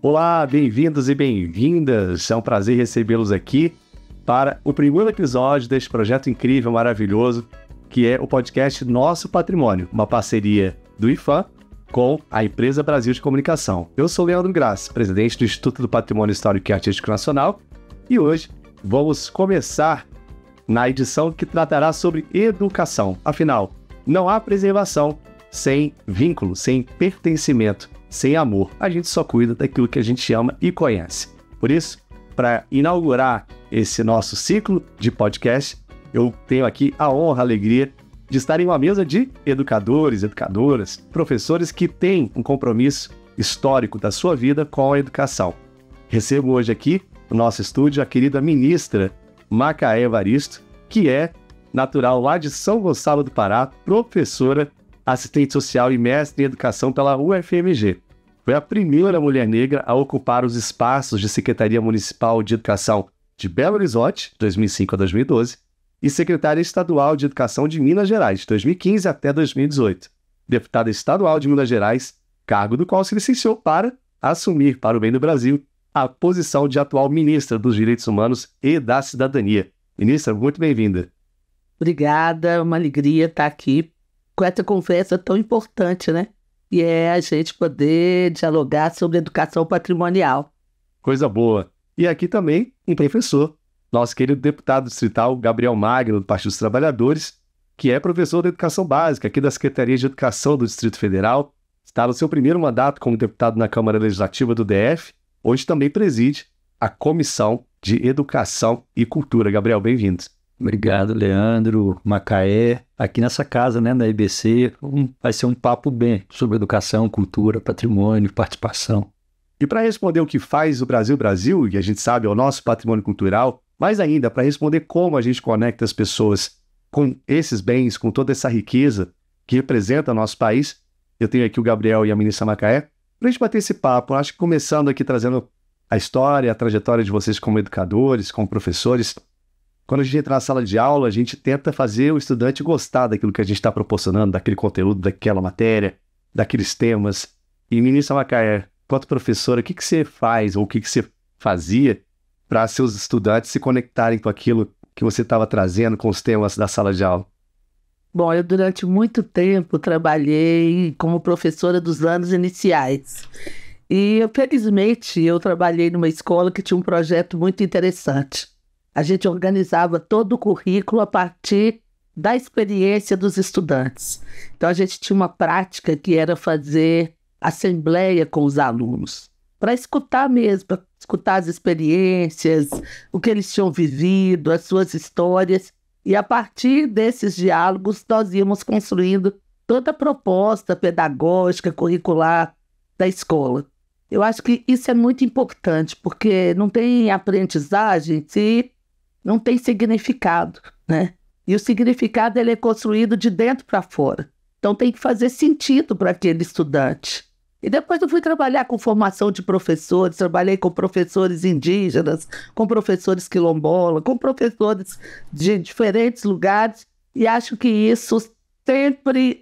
Olá, bem-vindos e bem-vindas. É um prazer recebê-los aqui para o primeiro episódio deste projeto incrível, maravilhoso, que é o podcast Nosso Patrimônio, uma parceria do IFAM com a Empresa Brasil de Comunicação. Eu sou Leandro Graça, presidente do Instituto do Patrimônio Histórico e Artístico Nacional, e hoje vamos começar na edição que tratará sobre educação. Afinal, não há preservação sem vínculo, sem pertencimento, sem amor. A gente só cuida daquilo que a gente ama e conhece. Por isso, para inaugurar esse nosso ciclo de podcast, eu tenho aqui a honra, a alegria de estar em uma mesa de educadores, educadoras, professores que têm um compromisso histórico da sua vida com a educação. Recebo hoje aqui, no nosso estúdio, a querida ministra Macaé Evaristo, que é natural lá de São Gonçalo do Pará, professora, assistente social e mestre em educação pela UFMG. Foi a primeira mulher negra a ocupar os espaços de Secretaria Municipal de Educação de Belo Horizonte, 2005 a 2012, e secretária estadual de Educação de Minas Gerais, de 2015 até 2018. Deputada estadual de Minas Gerais, cargo do qual se licenciou para assumir, para o bem do Brasil, a posição de atual ministra dos Direitos Humanos e da Cidadania. Ministra, muito bem-vinda. Obrigada, uma alegria estar aqui com essa conversa tão importante, né? E é a gente poder dialogar sobre educação patrimonial. Coisa boa. E aqui também um professor, nosso querido deputado distrital Gabriel Magno, do Partido dos Trabalhadores, que é professor de Educação Básica aqui da Secretaria de Educação do Distrito Federal, está no seu primeiro mandato como deputado na Câmara Legislativa do DF, onde também preside a Comissão de Educação e Cultura. Gabriel, bem-vindo. Obrigado, Leandro, Macaé. Aqui nessa casa, né, da IBC, vai ser um papo bem sobre educação, cultura, patrimônio, participação. E para responder o que faz o Brasil, e a gente sabe, é o nosso patrimônio cultural, mais ainda, para responder como a gente conecta as pessoas com esses bens, com toda essa riqueza que representa o nosso país, eu tenho aqui o Gabriel e a ministra Macaé, para a gente bater esse papo. Acho que começando aqui trazendo a história, a trajetória de vocês como educadores, como professores. Quando a gente entra na sala de aula, a gente tenta fazer o estudante gostar daquilo que a gente está proporcionando, daquele conteúdo, daquela matéria, daqueles temas. E, ministra Macaé, enquanto professora, o que você faz ou o que você fazia para seus estudantes se conectarem com aquilo que você estava trazendo, com os temas da sala de aula? Bom, eu durante muito tempo trabalhei como professora dos anos iniciais. E, felizmente, eu trabalhei numa escola que tinha um projeto muito interessante. A gente organizava todo o currículo a partir da experiência dos estudantes. Então, a gente tinha uma prática que era fazer assembleia com os alunos, para escutar mesmo, para escutar as experiências, o que eles tinham vivido, as suas histórias. E a partir desses diálogos, nós íamos construindo toda a proposta pedagógica, curricular da escola. Eu acho que isso é muito importante, porque não tem aprendizagem se não tem significado, né? E o significado ele é construído de dentro para fora. Então tem que fazer sentido para aquele estudante. E depois eu fui trabalhar com formação de professores, trabalhei com professores indígenas, com professores quilombolas, com professores de diferentes lugares, e acho que isso sempre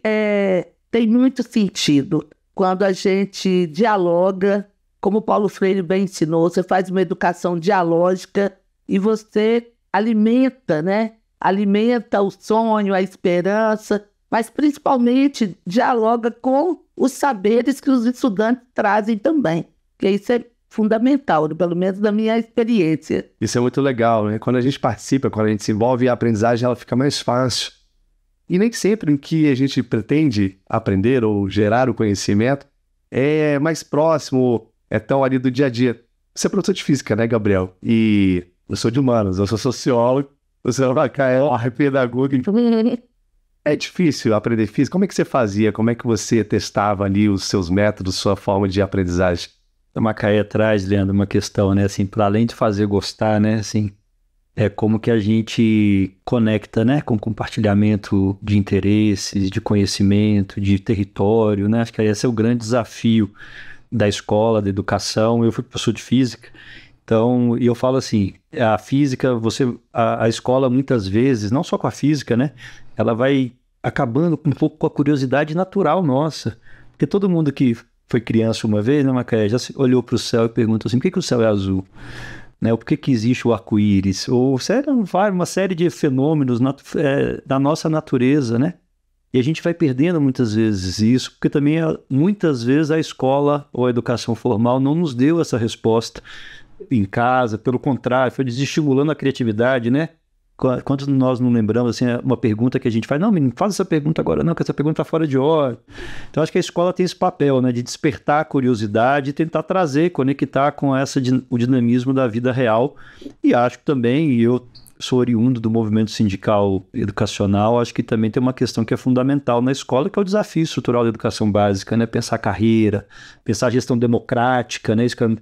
tem muito sentido. Quando a gente dialoga, como o Paulo Freire bem ensinou, você faz uma educação dialógica e você alimenta, né? Alimenta o sonho, a esperança, mas principalmente dialoga com os saberes que os estudantes trazem também, que isso é fundamental, pelo menos na minha experiência. Isso é muito legal, né? Quando a gente participa, quando a gente se envolve, a aprendizagem ela fica mais fácil. E nem sempre o que a gente pretende aprender ou gerar o conhecimento é mais próximo, é tão ali do dia a dia. Você é professor de física, né, Gabriel? E eu sou de humanos, eu sou sociólogo, você é pedagogo. É difícil aprender física? Como é que você fazia? Como é que você testava ali os seus métodos, sua forma de aprendizagem? A Macaé traz, Leandro, uma questão, né, assim, para além de fazer gostar, né, assim, é como que a gente conecta, né, com compartilhamento de interesses, de conhecimento, de território, né, acho que esse é o grande desafio da escola, da educação. Eu fui professor de física, então, e eu falo assim, a física, a escola muitas vezes, não só com a física, né, ela vai acabando um pouco com a curiosidade natural nossa, porque todo mundo que foi criança uma vez, né, Macaé? Já olhou para o céu e perguntou assim, por que o céu é azul? Né? Ou por que existe o arco-íris? Ou uma série de fenômenos da nossa natureza, né? E a gente vai perdendo muitas vezes isso, porque também muitas vezes a escola ou a educação formal não nos deu essa resposta em casa, pelo contrário, foi desestimulando a criatividade, né? Quantos de nós não lembramos, assim, uma pergunta que a gente faz, não, menino, faz essa pergunta agora não, que essa pergunta está fora de hora. Então, acho que a escola tem esse papel, né, de despertar a curiosidade e tentar trazer, conectar com o dinamismo da vida real. E acho que também, eu sou oriundo do movimento sindical educacional, acho que também tem uma questão que é fundamental na escola, que é o desafio estrutural da educação básica, né? Pensar carreira, pensar gestão democrática, né? Isso que a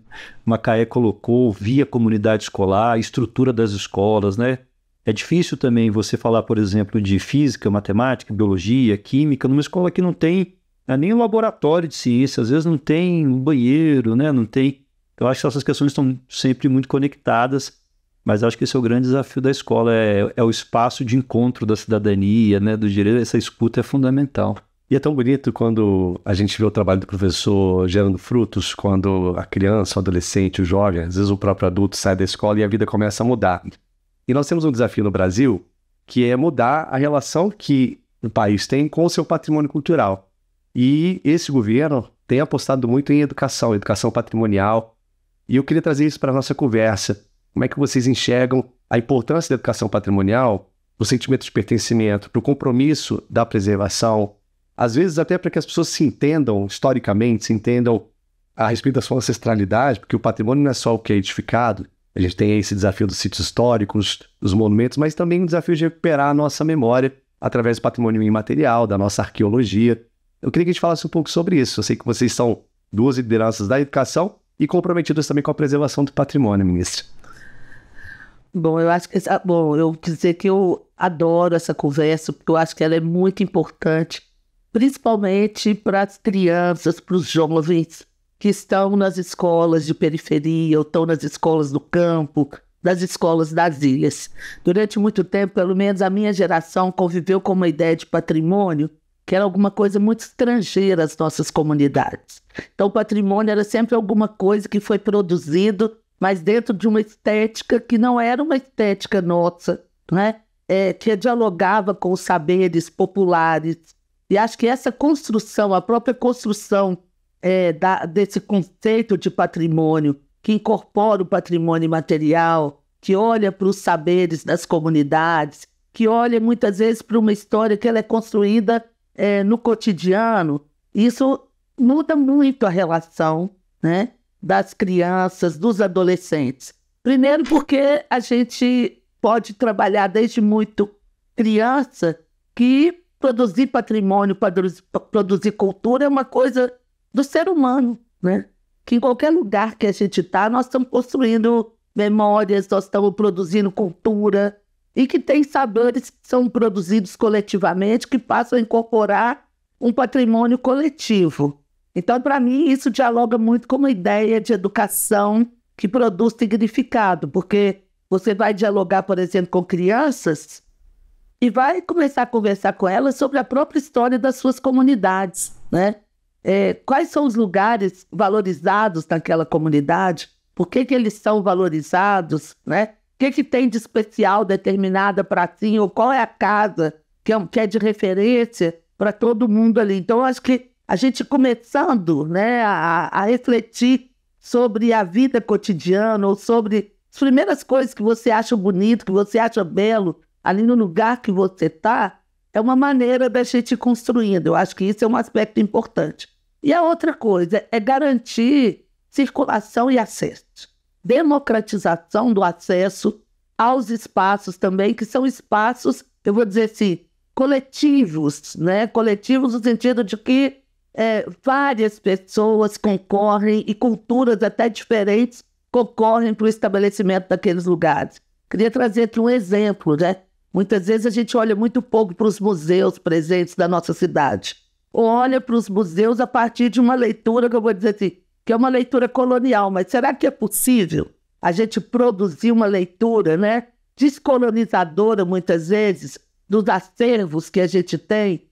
Macaé colocou, via comunidade escolar, estrutura das escolas, né? É difícil também você falar, por exemplo, de física, matemática, biologia, química, numa escola que não tem nem um laboratório de ciência, às vezes não tem um banheiro, né? Não tem... Eu acho que essas questões estão sempre muito conectadas. Mas acho que esse é o grande desafio da escola, é o espaço de encontro da cidadania, né, do direito, essa escuta é fundamental. E é tão bonito quando a gente vê o trabalho do professor gerando frutos, quando a criança, o adolescente, o jovem, às vezes o próprio adulto sai da escola e a vida começa a mudar. E nós temos um desafio no Brasil, que é mudar a relação que o país tem com o seu patrimônio cultural. E esse governo tem apostado muito em educação patrimonial, e eu queria trazer isso para a nossa conversa. Como é que vocês enxergam a importância da educação patrimonial, do sentimento de pertencimento, para o compromisso da preservação, às vezes até para que as pessoas se entendam historicamente, se entendam a respeito da sua ancestralidade, porque o patrimônio não é só o que é edificado, a gente tem esse desafio dos sítios históricos, dos monumentos, mas também o desafio de recuperar a nossa memória através do patrimônio imaterial, da nossa arqueologia. Eu queria que a gente falasse um pouco sobre isso. Eu sei que vocês são duas lideranças da educação e comprometidas também com a preservação do patrimônio, ministra. Bom, eu quis dizer que eu adoro essa conversa, porque eu acho que ela é muito importante, principalmente para as crianças, para os jovens que estão nas escolas de periferia, ou estão nas escolas do campo, das escolas das ilhas. Durante muito tempo, pelo menos a minha geração conviveu com uma ideia de patrimônio que era alguma coisa muito estrangeira às nossas comunidades. Então, o patrimônio era sempre alguma coisa que foi produzido, mas dentro de uma estética que não era uma estética nossa, né? Que dialogava com os saberes populares. E acho que essa construção, a própria construção desse conceito de patrimônio, que incorpora o patrimônio imaterial, que olha para os saberes das comunidades, que olha muitas vezes para uma história que ela é construída no cotidiano, isso muda muito a relação, né, das crianças, dos adolescentes. Primeiro porque a gente pode trabalhar desde muito criança que produzir patrimônio, produzir cultura é uma coisa do ser humano, né? Que em qualquer lugar que a gente está, nós estamos construindo memórias, nós estamos produzindo cultura, e que tem saberes que são produzidos coletivamente, que passam a incorporar um patrimônio coletivo. Então, para mim, isso dialoga muito com uma ideia de educação que produz significado, porque você vai dialogar, por exemplo, com crianças e vai começar a conversar com elas sobre a própria história das suas comunidades, né? Quais são os lugares valorizados naquela comunidade? Por que eles são valorizados, né? O que tem de especial determinada pracinha, ou qual é a casa que é de referência para todo mundo ali. Então, acho que a gente começando, né, a refletir sobre a vida cotidiana, ou sobre as primeiras coisas que você acha bonito, que você acha belo, ali no lugar que você está, é uma maneira da gente ir construindo. Eu acho que isso é um aspecto importante. E a outra coisa é garantir circulação e acesso. Democratização do acesso aos espaços também, que são espaços, eu vou dizer assim, coletivos, né? Coletivos no sentido de que várias pessoas concorrem e culturas até diferentes concorrem para o estabelecimento daqueles lugares. Queria trazer aqui um exemplo, né? Muitas vezes a gente olha muito pouco para os museus presentes da nossa cidade, ou olha para os museus a partir de uma leitura, que eu vou dizer assim, que é uma leitura colonial, mas será que é possível a gente produzir uma leitura, né, descolonizadora, muitas vezes, dos acervos que a gente tem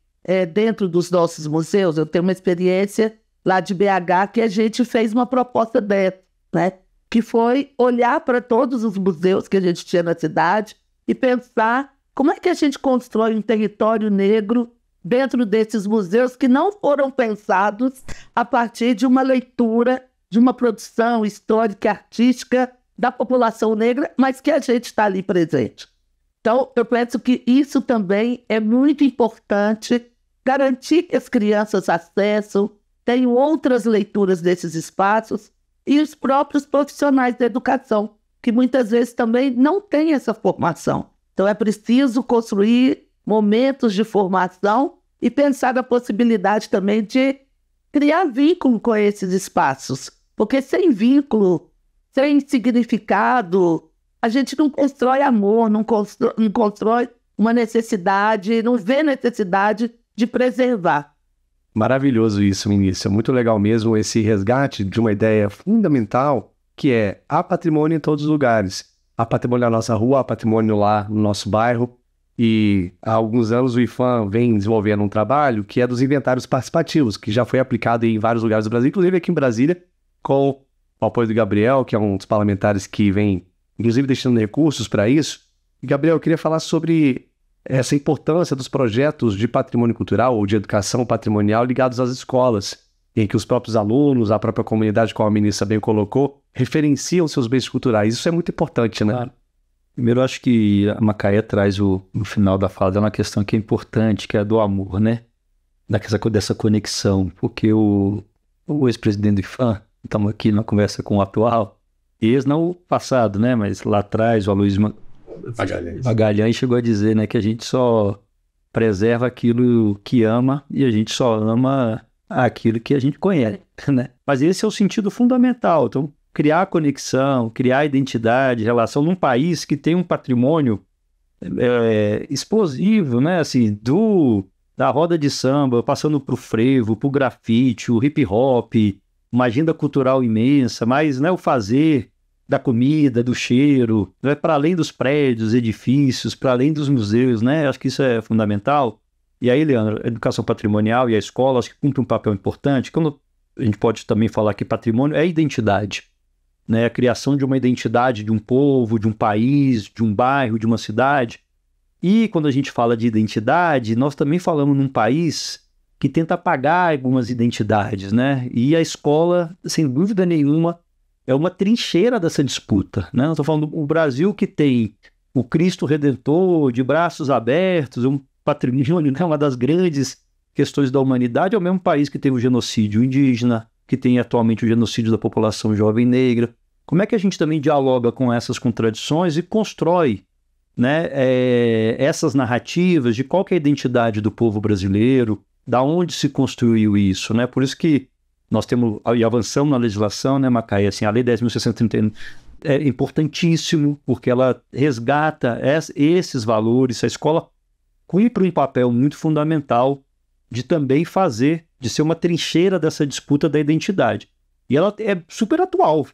dentro dos nossos museus? Eu tenho uma experiência lá de BH, que a gente fez uma proposta dessa, né? Que foi olhar para todos os museus que a gente tinha na cidade e pensar como é que a gente constrói um território negro dentro desses museus que não foram pensados a partir de uma leitura, de uma produção histórica e artística da população negra, mas que a gente está ali presente. Então, eu penso que isso também é muito importante, garantir que as crianças acessem, tenham outras leituras desses espaços, e os próprios profissionais da educação, que muitas vezes também não têm essa formação. Então é preciso construir momentos de formação e pensar na possibilidade também de criar vínculo com esses espaços. Porque sem vínculo, sem significado, a gente não constrói amor, não constrói uma necessidade, não vê necessidade de preservar. Maravilhoso isso, ministro. É muito legal mesmo esse resgate de uma ideia fundamental, que é há patrimônio em todos os lugares. Há patrimônio na nossa rua, há patrimônio lá no nosso bairro. E há alguns anos o IPHAN vem desenvolvendo um trabalho que é dos inventários participativos, que já foi aplicado em vários lugares do Brasil, inclusive aqui em Brasília, com o apoio do Gabriel, que é um dos parlamentares que vem, inclusive, destinando recursos para isso. E, Gabriel, eu queria falar sobre essa importância dos projetos de patrimônio cultural ou de educação patrimonial ligados às escolas, em que os próprios alunos, a própria comunidade, como a ministra bem colocou, referenciam seus bens culturais. Isso é muito importante, né? Claro. Primeiro, eu acho que a Macaé traz no final da fala dela uma questão que é importante, que é a do amor, né? Dessa conexão, porque o ex-presidente do IPHAN, estamos aqui numa conversa com o atual, não o passado, né? Mas lá atrás, o Aloysio Magalhães chegou a dizer, né, que a gente só preserva aquilo que ama e a gente só ama aquilo que a gente conhece, né? Mas esse é o sentido fundamental. Então, criar conexão, criar identidade, relação num país que tem um patrimônio explosivo, né? Assim, da roda de samba, passando pro frevo, pro grafite, o hip hop, uma agenda cultural imensa, mas, né, o fazer da comida, do cheiro, né, para além dos prédios, edifícios, para além dos museus, né? Acho que isso é fundamental. E aí, Leandro, a educação patrimonial e a escola, acho que cumpre um papel importante. Quando a gente pode também falar que patrimônio é identidade, né? A criação de uma identidade de um povo, de um país, de um bairro, de uma cidade. E quando a gente fala de identidade, nós também falamos num país que tenta apagar algumas identidades, né? E a escola, sem dúvida nenhuma, é uma trincheira dessa disputa, né? Eu estou falando do Brasil, que tem o Cristo Redentor de braços abertos, um patrimônio, né? Uma das grandes questões da humanidade. É o mesmo país que tem o genocídio indígena, que tem atualmente o genocídio da população jovem negra. Como é que a gente também dialoga com essas contradições e constrói, né, essas narrativas de qual que é a identidade do povo brasileiro, da onde se construiu isso, né? Por isso que nós temos, e avançamos na legislação, né, Macaé? Assim, a Lei 10.631 é importantíssimo, porque ela resgata esses valores. A escola cumpre um papel muito fundamental de também de ser uma trincheira dessa disputa da identidade. E ela é super atual,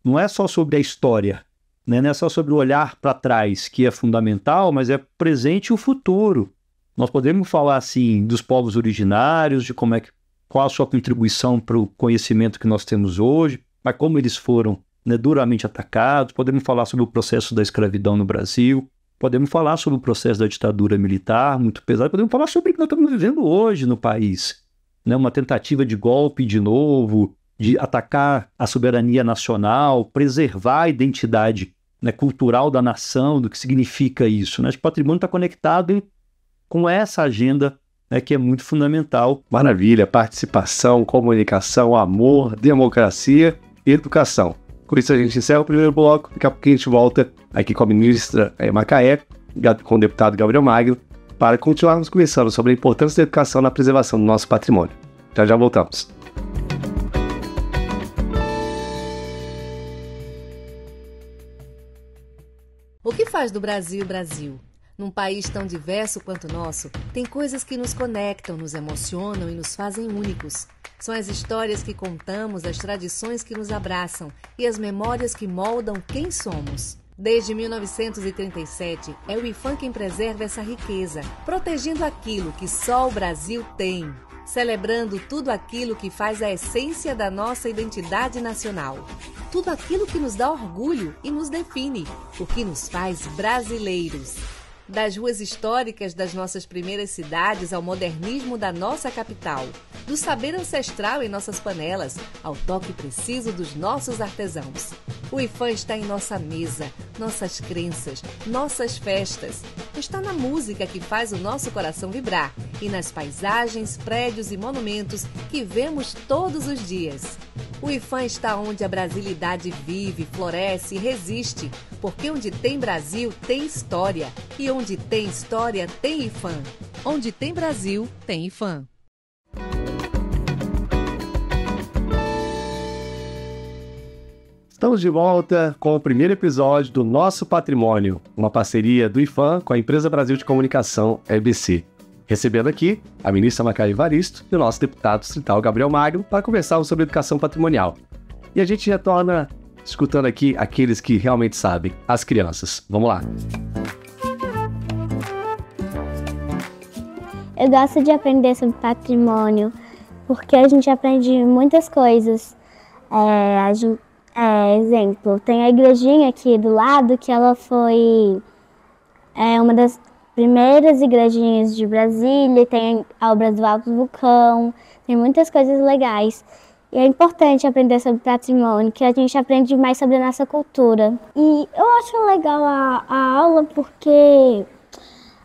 não é só sobre a história, né? Não é só sobre o olhar para trás, que é fundamental, mas é presente e o futuro. Nós podemos falar, assim, dos povos originários, de qual a sua contribuição para o conhecimento que nós temos hoje, mas como eles foram, né, duramente atacados. Podemos falar sobre o processo da escravidão no Brasil, podemos falar sobre o processo da ditadura militar, muito pesado, podemos falar sobre o que nós estamos vivendo hoje no país, né, uma tentativa de golpe de novo, de atacar a soberania nacional, preservar a identidade, né, cultural da nação, do que significa isso, né? Acho que o patrimônio está conectado com essa agenda, né, que é muito fundamental. Maravilha, participação, comunicação, amor, democracia e educação. Com isso a gente encerra o primeiro bloco, daqui a pouquinho a gente volta aqui com a ministra Macaé, com o deputado Gabriel Magno, para continuarmos conversando sobre a importância da educação na preservação do nosso patrimônio. Já voltamos. O que faz do Brasil Brasil? Num país tão diverso quanto o nosso, tem coisas que nos conectam, nos emocionam e nos fazem únicos. São as histórias que contamos, as tradições que nos abraçam e as memórias que moldam quem somos. Desde 1937, é o IPHAN quem preserva essa riqueza, protegendo aquilo que só o Brasil tem. celebrando tudo aquilo que faz a essência da nossa identidade nacional. Tudo aquilo que nos dá orgulho e nos define, o que nos faz brasileiros. Das ruas históricas das nossas primeiras cidades ao modernismo da nossa capital, do saber ancestral em nossas panelas ao toque preciso dos nossos artesãos. O IFAM está em nossa mesa, nossas crenças, nossas festas. Está na música que faz o nosso coração vibrar e nas paisagens, prédios e monumentos que vemos todos os dias. O IFAM está onde a brasilidade vive, floresce e resiste, porque onde tem Brasil, tem história. E onde tem história, tem IFAM. Onde tem Brasil, tem IFAM. Estamos de volta com o primeiro episódio do Nosso Patrimônio, uma parceria do IFAM com a Empresa Brasil de Comunicação, EBC. Recebendo aqui a ministra Maica Evaristo e o nosso deputado distrital Gabriel Magno para conversarmos sobre educação patrimonial. E a gente retorna escutando aqui aqueles que realmente sabem, as crianças. Vamos lá. Eu gosto de aprender sobre patrimônio, porque a gente aprende muitas coisas. Exemplo, tem a igrejinha aqui do lado, que ela foi uma das primeiras igrejinhas de Brasília, tem a obra do Alto Vulcão, tem muitas coisas legais. E é importante aprender sobre patrimônio, que a gente aprende mais sobre a nossa cultura. E eu acho legal a aula porque,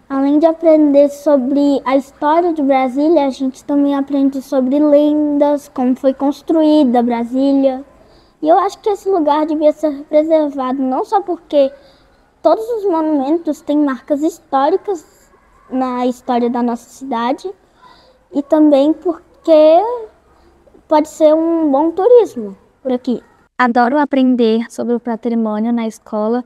além de aprender sobre a história de Brasília, a gente também aprende sobre lendas, como foi construída Brasília. E eu acho que esse lugar devia ser preservado, não só porque todos os monumentos têm marcas históricas na história da nossa cidade, e também porque pode ser um bom turismo por aqui. Adoro aprender sobre o patrimônio na escola,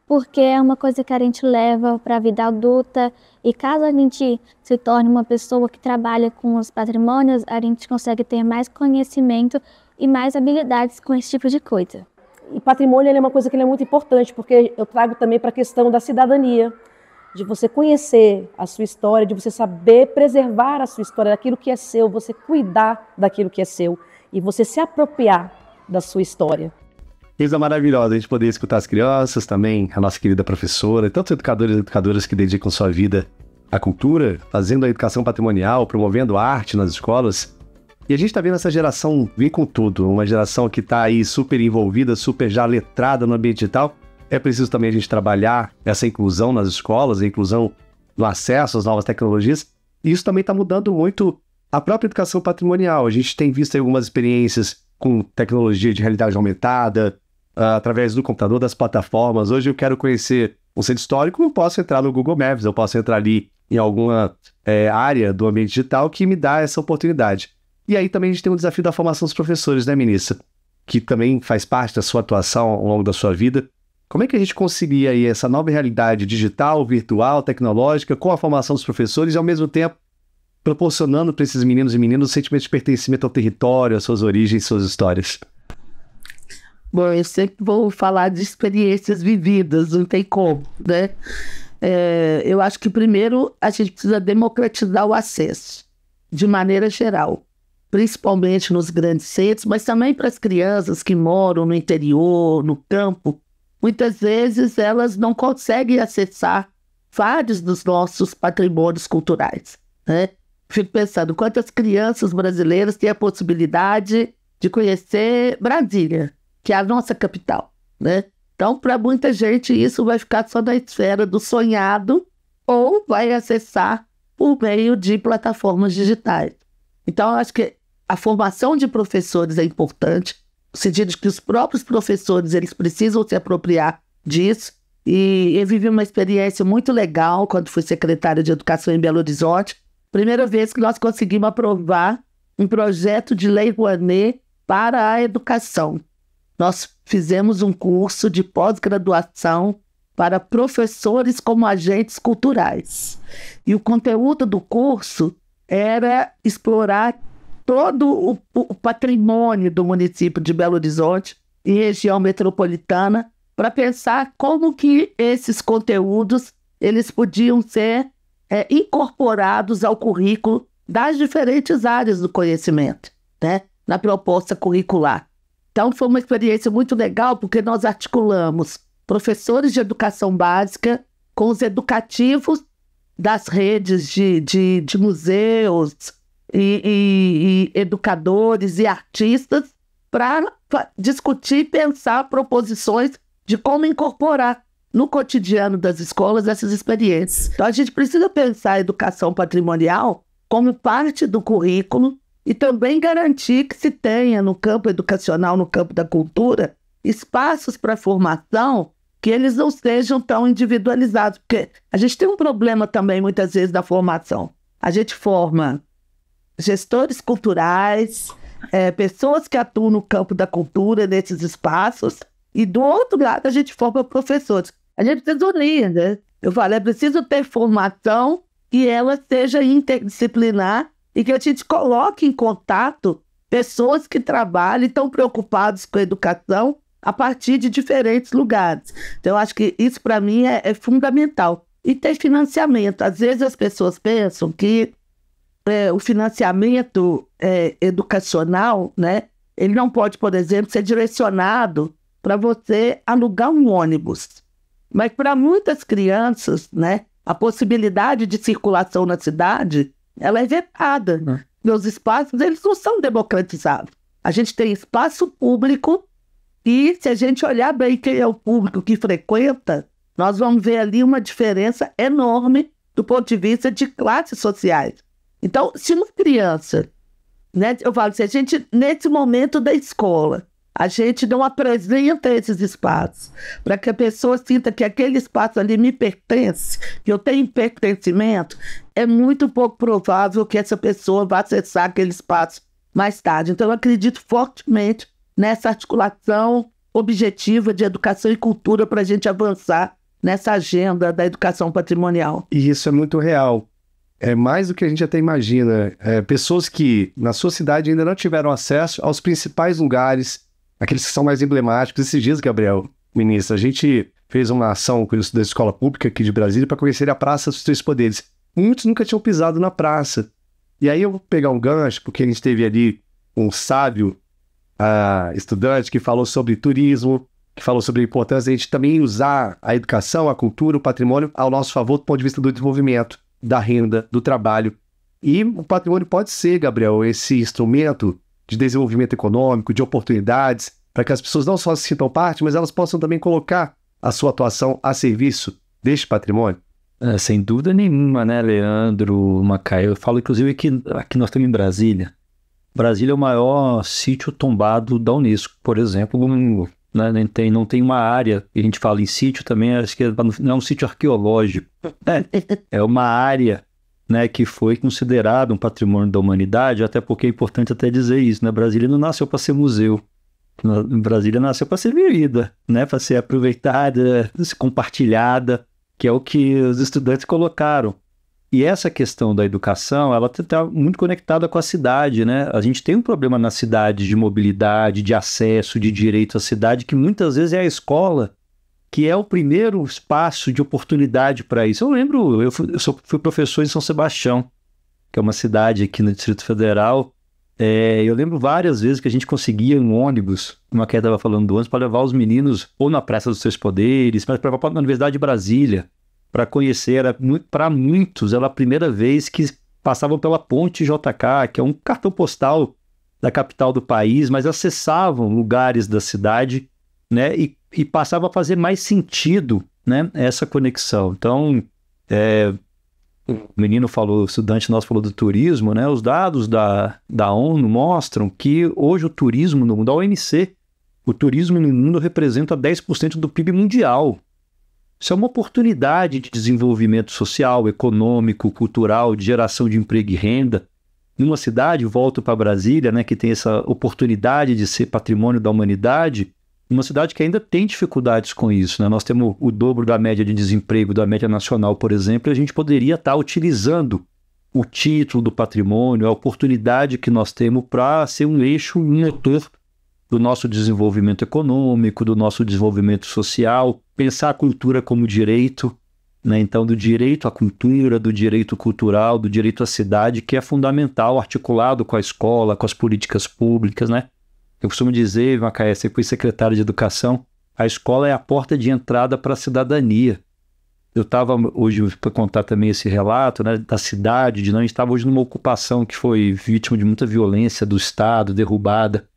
porque é uma coisa que a gente leva para a vida adulta, e caso a gente se torne uma pessoa que trabalha com os patrimônios, a gente consegue ter mais conhecimento e mais habilidades com esse tipo de coisa. E patrimônio é uma coisa que é muito importante, porque eu trago também para a questão da cidadania, de você conhecer a sua história, de você saber preservar a sua história, daquilo que é seu, você cuidar daquilo que é seu e você se apropriar da sua história. Coisa maravilhosa a gente poder escutar as crianças também, a nossa querida professora, tantos educadores e educadoras que dedicam sua vida à cultura, fazendo a educação patrimonial, promovendo a arte nas escolas. E a gente está vendo essa geração vir com tudo, uma geração que está aí super envolvida, super já letrada no ambiente digital. É preciso também a gente trabalhar essa inclusão nas escolas, a inclusão no acesso às novas tecnologias. E isso também está mudando muito a própria educação patrimonial. A gente tem visto algumas experiências com tecnologia de realidade aumentada, através do computador, das plataformas. Hoje eu quero conhecer um centro histórico, eu posso entrar no Google Maps, eu posso entrar ali em alguma área do ambiente digital que me dá essa oportunidade. E aí também a gente tem um desafio da formação dos professores, né, ministra? Que também faz parte da sua atuação ao longo da sua vida. Como é que a gente concilia aí essa nova realidade digital, virtual, tecnológica, com a formação dos professores e, ao mesmo tempo, proporcionando para esses meninos e meninas o sentimento de pertencimento ao território, às suas origens, suas histórias? Bom, eu sempre vou falar de experiências vividas, não tem como, né? Eu acho que, primeiro, a gente precisa democratizar o acesso, de maneira geral, principalmente nos grandes centros, mas também para as crianças que moram no interior, no campo. Muitas vezes elas não conseguem acessar vários dos nossos patrimônios culturais, né? Fico pensando, quantas crianças brasileiras têm a possibilidade de conhecer Brasília, que é a nossa capital, né? Então, para muita gente, isso vai ficar só na esfera do sonhado ou vai acessar por meio de plataformas digitais. Então, eu acho que a formação de professores é importante, no sentido de que os próprios professores eles precisam se apropriar disso. E eu vivi uma experiência muito legal quando fui secretária de Educação em Belo Horizonte. Primeira vez que nós conseguimos aprovar um projeto de Lei Rouanet para a educação. Nós fizemos um curso de pós-graduação para professores como agentes culturais. E o conteúdo do curso era explorar todo o patrimônio do município de Belo Horizonte e região metropolitana para pensar como que esses conteúdos eles podiam ser incorporados ao currículo das diferentes áreas do conhecimento, né, na proposta curricular. Então, foi uma experiência muito legal, porque nós articulamos professores de educação básica com os educativos das redes de museus e educadores e artistas para discutir e pensar proposições de como incorporar no cotidiano das escolas essas experiências. Então, a gente precisa pensar a educação patrimonial como parte do currículo e também garantir que se tenha no campo educacional, no campo da cultura, espaços para formação que eles não sejam tão individualizados, porque a gente tem um problema também, muitas vezes, da formação. A gente forma gestores culturais, pessoas que atuam no campo da cultura, nesses espaços, e do outro lado a gente forma professores. A gente precisa unir, né? Eu falo, é preciso ter formação e ela seja interdisciplinar e que a gente coloque em contato pessoas que trabalham e estão preocupados com a educação a partir de diferentes lugares. Então, eu acho que isso, para mim, é fundamental. E ter financiamento. Às vezes as pessoas pensam que o financiamento educacional, né, ele não pode, por exemplo, ser direcionado para você alugar um ônibus. Mas para muitas crianças, né, a possibilidade de circulação na cidade, ela é vetada. Os espaços, eles não são democratizados. A gente tem espaço público e, se a gente olhar bem quem é o público que frequenta, nós vamos ver ali uma diferença enorme do ponto de vista de classes sociais. Então, se uma criança, né, eu falo, se a gente, nesse momento da escola, a gente não apresenta esses espaços para que a pessoa sinta que aquele espaço ali me pertence, que eu tenho pertencimento, é muito pouco provável que essa pessoa vá acessar aquele espaço mais tarde. Então, eu acredito fortemente nessa articulação objetiva de educação e cultura para a gente avançar nessa agenda da educação patrimonial. E isso é muito real. É mais do que a gente até imagina. Pessoas que na sua cidade ainda não tiveram acesso aos principais lugares, aqueles que são mais emblemáticos. Esses dias, Gabriel, ministro, a gente fez uma ação com isso da escola pública aqui de Brasília para conhecer a Praça dos Três Poderes. Muitos nunca tinham pisado na praça. E aí eu vou pegar um gancho, porque a gente teve ali um sábio estudante que falou sobre turismo, que falou sobre a importância de a gente também usar a educação, a cultura, o patrimônio ao nosso favor do ponto de vista do desenvolvimento, da renda, do trabalho. E o patrimônio pode ser, Gabriel, esse instrumento de desenvolvimento econômico, de oportunidades, para que as pessoas não só se sintam parte, mas elas possam também colocar a sua atuação a serviço deste patrimônio. Sem dúvida nenhuma, né, Leandro, Macaé? Eu falo, inclusive, que aqui nós estamos em Brasília. Brasília é o maior sítio tombado da Unesco, por exemplo. Né, não tem uma área, e a gente fala em sítio também, acho que não é um sítio arqueológico. É uma área, né, que foi considerado um patrimônio da humanidade, até porque é importante até dizer isso, né? Brasília não nasceu para ser museu. Brasília nasceu para ser vivida, né, para ser aproveitada, compartilhada, que é o que os estudantes colocaram. E essa questão da educação, ela está muito conectada com a cidade, né? A gente tem um problema na cidade de mobilidade, de acesso, de direito à cidade, que muitas vezes é a escola que é o primeiro espaço de oportunidade para isso. Eu lembro, eu fui professor em São Sebastião, que é uma cidade aqui no Distrito Federal. Eu lembro várias vezes que a gente conseguia um ônibus, uma que estava falando do ônibus, para levar os meninos ou na Praça dos Três Poderes, para levar para a Universidade de Brasília, para conhecer. Para muitos, era a primeira vez que passavam pela Ponte JK, que é um cartão postal da capital do país, mas acessavam lugares da cidade, né, e passava a fazer mais sentido, né, essa conexão. Então, o menino falou, o estudante nosso falou do turismo, né, os dados da ONU mostram que hoje o turismo no mundo, da OMC, o turismo no mundo representa 10% do PIB mundial. Isso é uma oportunidade de desenvolvimento social, econômico, cultural, de geração de emprego e renda. Numa cidade, volto para Brasília, né, que tem essa oportunidade de ser patrimônio da humanidade, uma cidade que ainda tem dificuldades com isso, né? Nós temos o dobro da média de desemprego da média nacional, por exemplo, e a gente poderia estar utilizando o título do patrimônio, a oportunidade que nós temos para ser um eixo, um motor do nosso desenvolvimento econômico, do nosso desenvolvimento social, pensar a cultura como direito, né? Então, do direito à cultura, do direito cultural, do direito à cidade, que é fundamental, articulado com a escola, com as políticas públicas, né? Eu costumo dizer, Macaé, você foi secretário de Educação, a escola é a porta de entrada para a cidadania. Eu estava hoje, para contar também esse relato, né, da cidade, a gente estava hoje numa ocupação que foi vítima de muita violência do Estado, derrubada,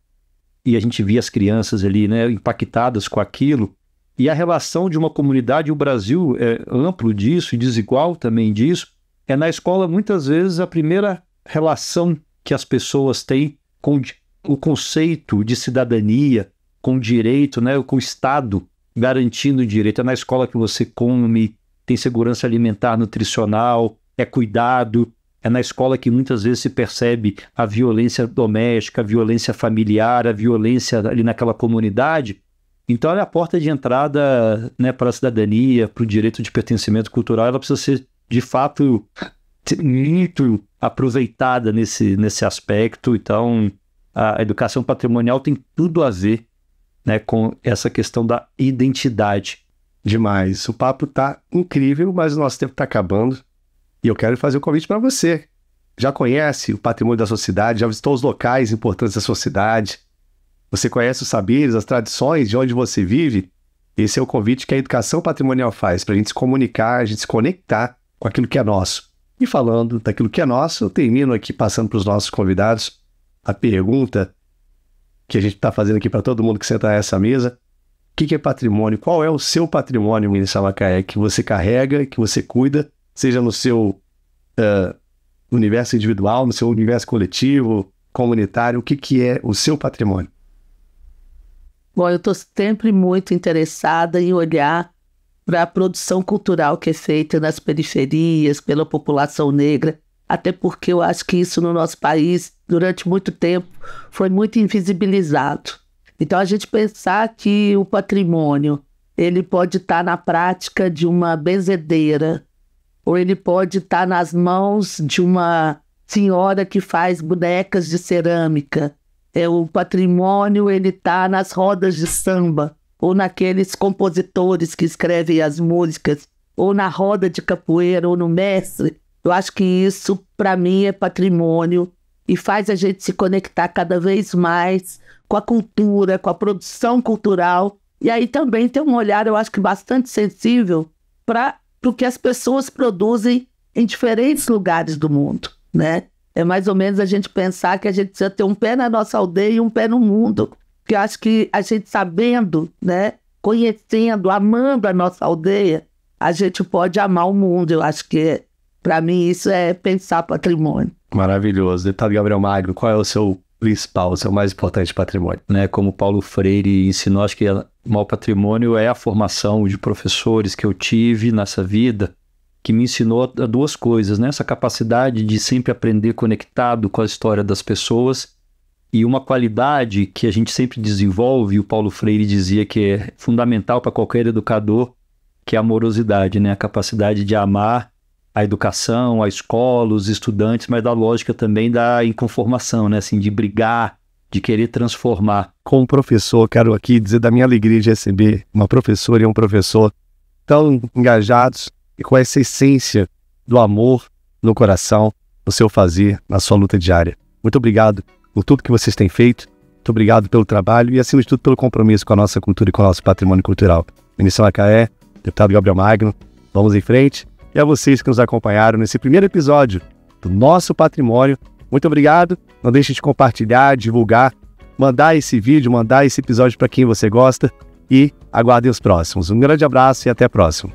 e a gente via as crianças ali, né, impactadas com aquilo, e a relação de uma comunidade, o Brasil é amplo disso e desigual também disso, é na escola muitas vezes a primeira relação que as pessoas têm com o conceito de cidadania, com direito, né, com o Estado garantindo o direito. É na escola que você come, tem segurança alimentar, nutricional, é cuidado. É na escola que muitas vezes se percebe a violência doméstica, a violência familiar, a violência ali naquela comunidade. Então, ela é a porta de entrada, né, para a cidadania, para o direito de pertencimento cultural. Ela precisa ser, de fato, muito aproveitada nesse aspecto. Então, a educação patrimonial tem tudo a ver, né, com essa questão da identidade. Demais. O papo tá incrível, mas o nosso tempo tá acabando. E eu quero fazer um convite para você. Já conhece o patrimônio da sua cidade? Já visitou os locais importantes da sua cidade? Você conhece os saberes, as tradições de onde você vive? Esse é o convite que a Educação Patrimonial faz para a gente se comunicar, a gente se conectar com aquilo que é nosso. E falando daquilo que é nosso, eu termino aqui passando para os nossos convidados a pergunta que a gente está fazendo aqui para todo mundo que senta nessa mesa. O que é patrimônio? Qual é o seu patrimônio, Melissa Macaé, que você carrega, que você cuida, seja no seu universo individual, no seu universo coletivo, comunitário? O que é o seu patrimônio? Bom, eu estou sempre muito interessada em olhar para a produção cultural que é feita nas periferias, pela população negra, até porque eu acho que isso no nosso país, durante muito tempo, foi muito invisibilizado. Então, a gente pensar que o patrimônio, ele pode estar na prática de uma benzedeira, ou ele pode estar nas mãos de uma senhora que faz bonecas de cerâmica. O patrimônio, ele está nas rodas de samba, ou naqueles compositores que escrevem as músicas, ou na roda de capoeira, ou no mestre. Eu acho que isso, para mim, é patrimônio e faz a gente se conectar cada vez mais com a cultura, com a produção cultural. E aí também tem um olhar, eu acho que bastante sensível para o que as pessoas produzem em diferentes lugares do mundo, né? É mais ou menos a gente pensar que a gente precisa ter um pé na nossa aldeia e um pé no mundo. Porque eu acho que a gente sabendo, né, conhecendo, amando a nossa aldeia, a gente pode amar o mundo. Eu acho que, para mim, isso é pensar patrimônio. Maravilhoso. Deputado Gabriel Magno, qual é o seu principal, o seu mais importante patrimônio? Né, como Paulo Freire ensinou, acho que o maior patrimônio é a formação de professores que eu tive nessa vida, que me ensinou a duas coisas, né? Essa capacidade de sempre aprender conectado com a história das pessoas e uma qualidade que a gente sempre desenvolve, e o Paulo Freire dizia que é fundamental para qualquer educador, que é a amorosidade, né? A capacidade de amar a educação, a escola, os estudantes, mas da lógica também da inconformação, né? Assim, de brigar, de querer transformar. Como professor, quero aqui dizer da minha alegria de receber uma professora e um professor tão engajados e com essa essência do amor no coração, no seu fazer, na sua luta diária. Muito obrigado por tudo que vocês têm feito, muito obrigado pelo trabalho e, acima de tudo, pelo compromisso com a nossa cultura e com o nosso patrimônio cultural. Melissa Macaé, deputado Gabriel Magno, vamos em frente. E a vocês que nos acompanharam nesse primeiro episódio do nosso patrimônio, muito obrigado. Não deixe de compartilhar, divulgar, mandar esse vídeo, mandar esse episódio para quem você gosta e aguardem os próximos. Um grande abraço e até a próxima.